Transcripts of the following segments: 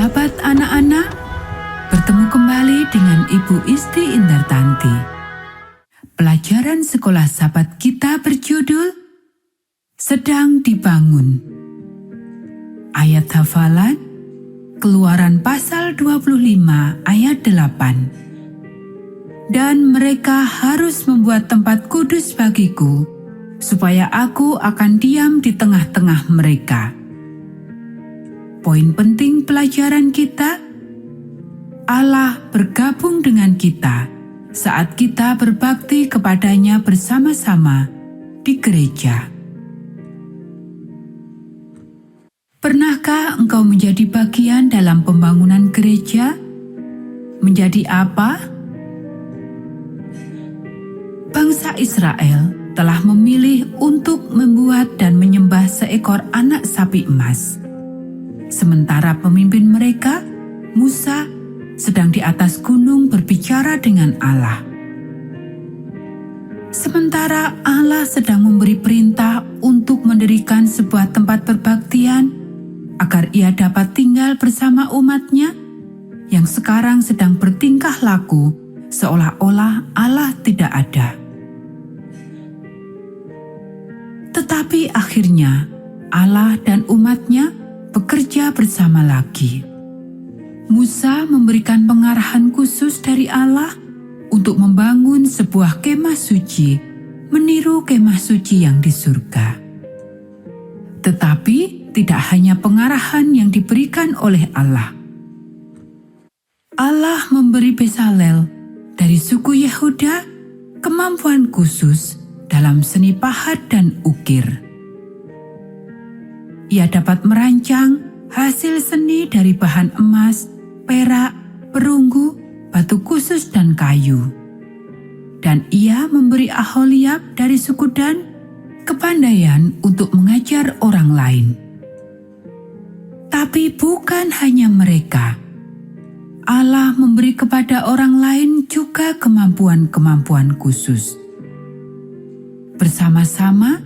Sahabat anak-anak, bertemu kembali dengan Ibu Isti Indartanti. Pelajaran sekolah sahabat kita berjudul Sedang Dibangun. Ayat hafalan Keluaran pasal 25 ayat 8. Dan mereka harus membuat tempat kudus bagiku, supaya aku akan diam di tengah-tengah mereka. Poin penting pelajaran kita, Allah bergabung dengan kita saat kita berbakti kepadanya bersama-sama di gereja. Pernahkah engkau menjadi bagian dalam pembangunan gereja? Menjadi apa? Bangsa Israel telah memilih untuk membuat dan menyembah seekor anak sapi emas. Sementara pemimpin mereka, Musa, sedang di atas gunung berbicara dengan Allah. Sementara Allah sedang memberi perintah untuk mendirikan sebuah tempat perbaktian agar ia dapat tinggal bersama umatnya yang sekarang sedang bertingkah laku seolah-olah Allah tidak ada. Tetapi akhirnya Allah dan umatnya bekerja bersama lagi. Musa memberikan pengarahan khusus dari Allah untuk membangun sebuah kemah suci, meniru kemah suci yang di surga. Tetapi tidak hanya pengarahan yang diberikan oleh Allah. Allah memberi Bezalel dari suku Yehuda kemampuan khusus dalam seni pahat dan ukir. Ia dapat merancang hasil seni dari bahan emas, perak, perunggu, batu khusus, dan kayu. Dan ia memberi Aholiab dari suku Dan kepandaian untuk mengajar orang lain. Tapi bukan hanya mereka. Allah memberi kepada orang lain juga kemampuan-kemampuan khusus. Bersama-sama,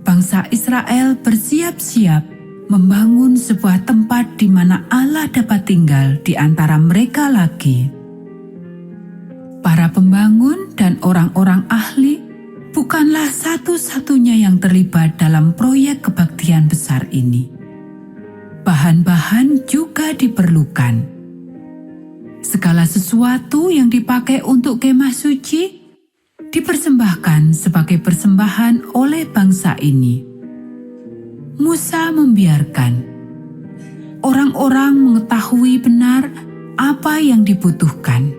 bangsa Israel bersiap-siap membangun sebuah tempat di mana Allah dapat tinggal di antara mereka lagi. Para pembangun dan orang-orang ahli bukanlah satu-satunya yang terlibat dalam proyek kebaktian besar ini. Bahan-bahan juga diperlukan. Segala sesuatu yang dipakai untuk kemah suci dipersembahkan sebagai persembahan oleh bangsa ini. Musa membiarkan orang-orang mengetahui benar apa yang dibutuhkan.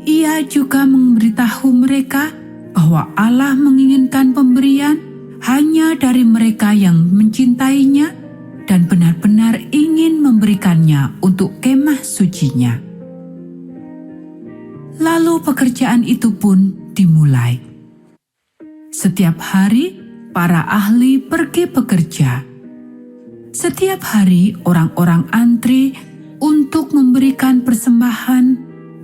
Ia juga memberitahu mereka bahwa Allah menginginkan pemberian hanya dari mereka yang mencintainya dan benar-benar ingin memberikannya untuk kemah sucinya. Lalu pekerjaan itu pun dimulai. Setiap hari, para ahli pergi bekerja. Setiap hari, orang-orang antri untuk memberikan persembahan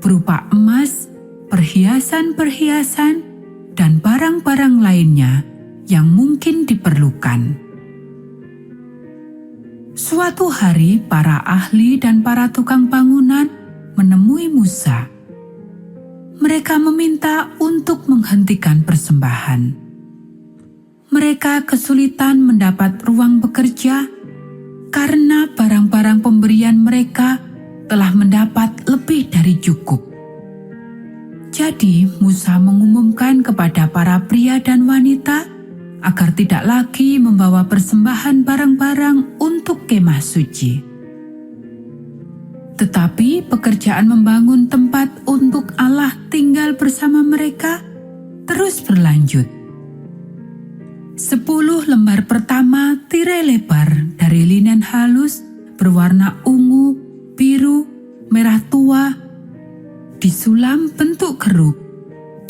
berupa emas, perhiasan-perhiasan, dan barang-barang lainnya yang mungkin diperlukan. Suatu hari, para ahli dan para tukang bangunan menemui Musa. Mereka meminta untuk menghentikan persembahan. Mereka kesulitan mendapat ruang bekerja karena barang-barang pemberian mereka telah mendapat lebih dari cukup. Jadi Musa mengumumkan kepada para pria dan wanita agar tidak lagi membawa persembahan barang-barang untuk kemah suci. Tetapi pekerjaan membangun tempat untuk Allah tinggal bersama mereka terus berlanjut. 10 lembar pertama tirai lebar dari linen halus berwarna ungu, biru, merah tua, disulam bentuk kerup,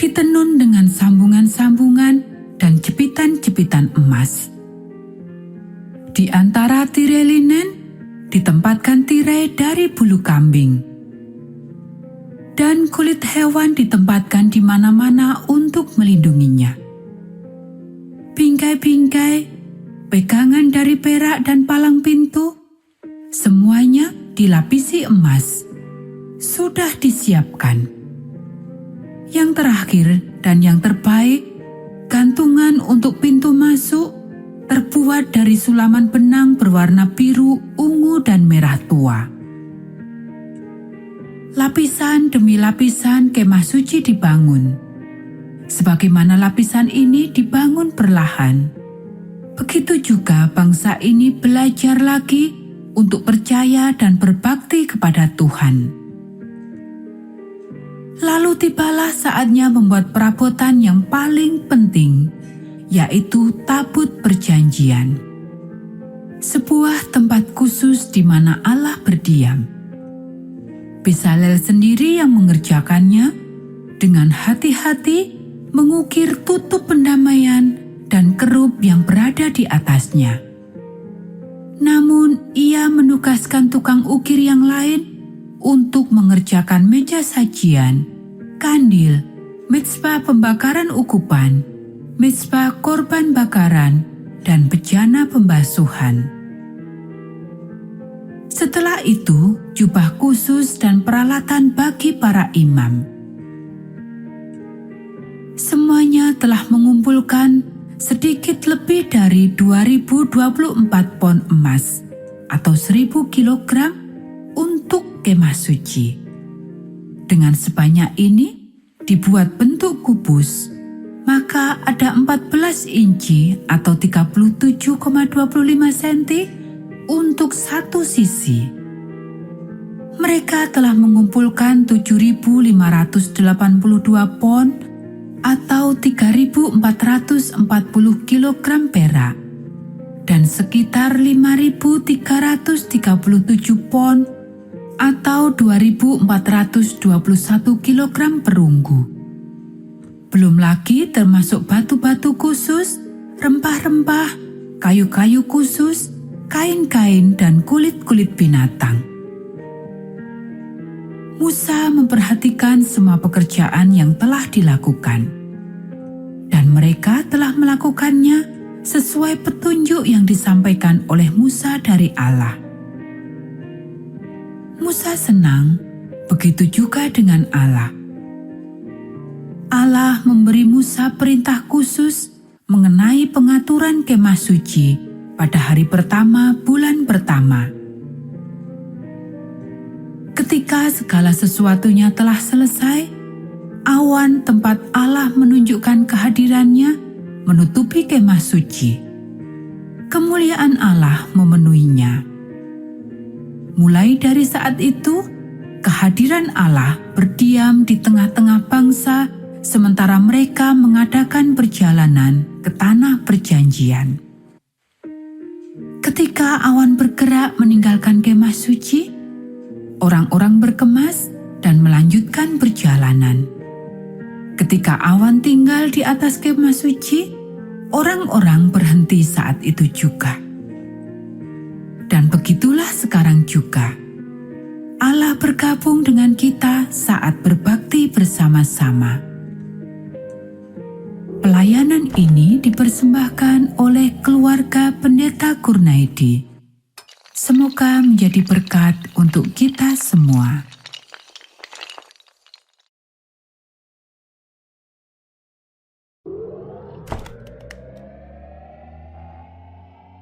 ditenun dengan sambungan-sambungan dan jepitan-jepitan emas. Di antara tirai linen ditempatkan tirai dari bulu kambing. Dan kulit hewan ditempatkan di mana-mana untuk melindunginya. Bingkai-bingkai, pegangan dari perak dan palang pintu, semuanya dilapisi emas sudah disiapkan. Yang terakhir dan yang terbaik, gantungan untuk pintu masuk terbuat dari sulaman benang berwarna biru, ungu, dan merah tua. Lapisan demi lapisan kemah suci dibangun. Sebagaimana lapisan ini dibangun perlahan, begitu juga bangsa ini belajar lagi untuk percaya dan berbakti kepada Tuhan. Lalu tibalah saatnya membuat perabotan yang paling penting, yaitu tabut perjanjian. Sebuah tempat khusus di mana Allah berdiam. Bezalel sendiri yang mengerjakannya, dengan hati-hati mengukir tutup pendamaian dan kerup yang berada di atasnya. Namun ia menugaskan tukang ukir yang lain untuk mengerjakan meja sajian, kandil, mezbah pembakaran ukupan, mezbah korban bakaran, dan bejana pembasuhan. Setelah itu, jubah khusus dan peralatan bagi para imam. Semuanya telah mengumpulkan sedikit lebih dari 2024 pon emas atau 1000 kilogram untuk kemah suci. Dengan sebanyak ini dibuat bentuk kubus, maka ada 14 inci atau 37,25 cm untuk satu sisi. Mereka telah mengumpulkan 7.582 pon atau 3.440 kilogram perak dan sekitar 5.337 pon atau 2.421 kilogram perunggu. Belum lagi termasuk batu-batu khusus, rempah-rempah, kayu-kayu khusus, kain-kain, dan kulit-kulit binatang. Musa memperhatikan semua pekerjaan yang telah dilakukan, dan mereka telah melakukannya sesuai petunjuk yang disampaikan oleh Musa dari Allah. Musa senang, begitu juga dengan Allah. Allah memberi Musa perintah khusus mengenai pengaturan kemah suci pada hari pertama bulan pertama. Ketika segala sesuatunya telah selesai, awan tempat Allah menunjukkan kehadirannya menutupi kemah suci. Kemuliaan Allah memenuhinya. Mulai dari saat itu, kehadiran Allah berdiam di tengah-tengah bangsa sementara mereka mengadakan perjalanan ke tanah perjanjian. Ketika awan bergerak meninggalkan kemah suci, orang-orang berkemas dan melanjutkan perjalanan. Ketika awan tinggal di atas kemah suci, orang-orang berhenti saat itu juga. Dan begitulah sekarang juga. Allah bergabung dengan kita saat berbakti bersama-sama. Pelayanan ini dipersembahkan oleh keluarga Pendeta Kurnaidi. Semoga menjadi berkat untuk kita semua.